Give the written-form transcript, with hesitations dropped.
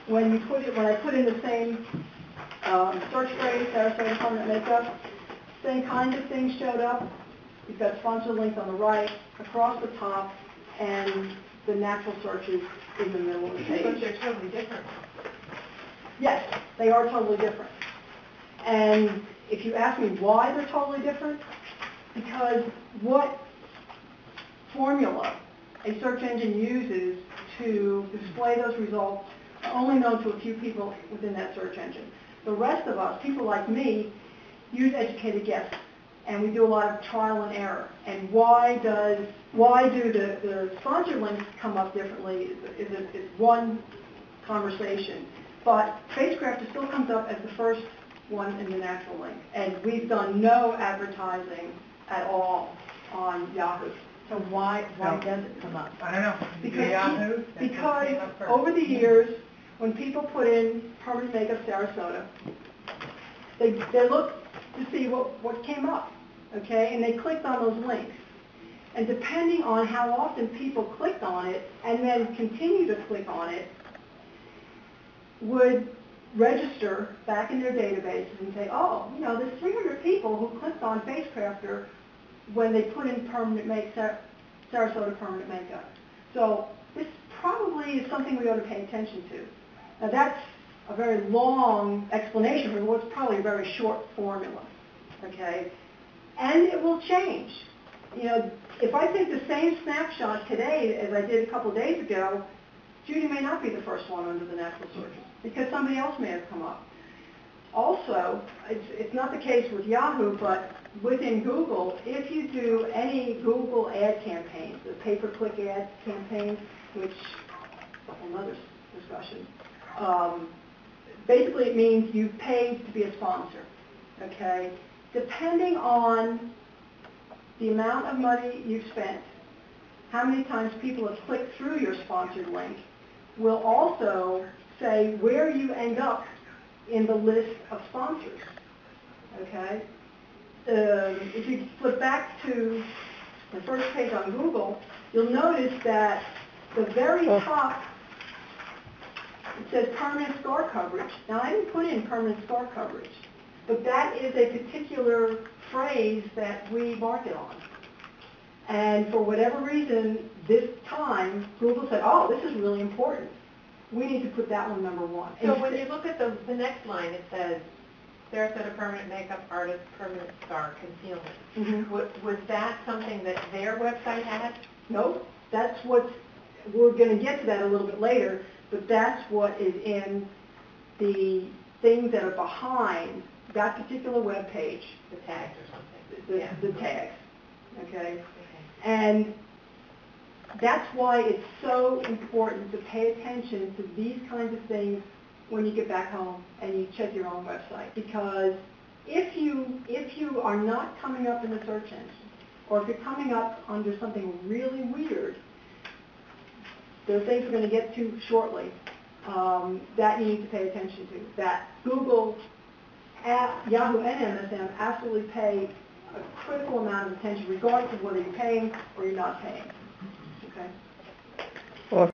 when I put in the same search phrase, Sarasota permanent makeup, same kind of thing showed up. You've got sponsor links on the right, across the top, and the natural searches in the middle of the page. But they're totally different. Yes, they are totally different. And if you ask me why they're totally different, because what formula a search engine uses to display those results are only known to a few people within that search engine. The rest of us, people like me, use educated guesses, and we do a lot of trial and error. And why do the sponsored links come up differently is one conversation. But Spacecraft still comes up as the first one in the natural link. And we've done no advertising at all on Yahoo. So why does it come up? I don't know. Because over the years, when people put in permanent makeup Sarasota, they look to see what came up, okay? And they clicked on those links. And depending on how often people clicked on it and then continue to click on it, would register back in their databases and say, oh, there's 300 people who clicked on Spacecrafter when they put in Sarasota permanent makeup. So this probably is something we ought to pay attention to. Now that's a very long explanation for what's probably a very short formula, okay? And it will change. If I take the same snapshot today as I did a couple days ago, Judy may not be the first one under the natural searches because somebody else may have come up. Also, it's not the case with Yahoo, but within Google, if you do any Google ad campaigns, the pay-per-click ad campaigns, which is a whole other discussion, basically it means you've paid to be a sponsor, okay? Depending on the amount of money you've spent, how many times people have clicked through your sponsored link, will also say where you end up in the list of sponsors, okay? If you flip back to the first page on Google, you'll notice that the very top, it says permanent scar coverage. Now, I didn't put in permanent scar coverage, but that is a particular phrase that we market on. And for whatever reason, this time, Google said, oh, this is really important. We need to put that one number one. So when you look at the next line, it says, Sarasota permanent makeup artist permanent scar concealment. Mm-hmm. Was that something that their website had? No, that's what, we're going to get to that a little bit later, but that's what is in the things that are behind that particular web page. The tags or something. The tags, okay? And that's why it's so important to pay attention to these kinds of things when you get back home and you check your own website. Because if you are not coming up in the search engine, or if you're coming up under something really weird, there are things we're going to get to shortly that you need to pay attention to. That Google, Yahoo, and MSM absolutely pay a critical amount of attention, regardless of whether you're paying or you're not paying. Okay.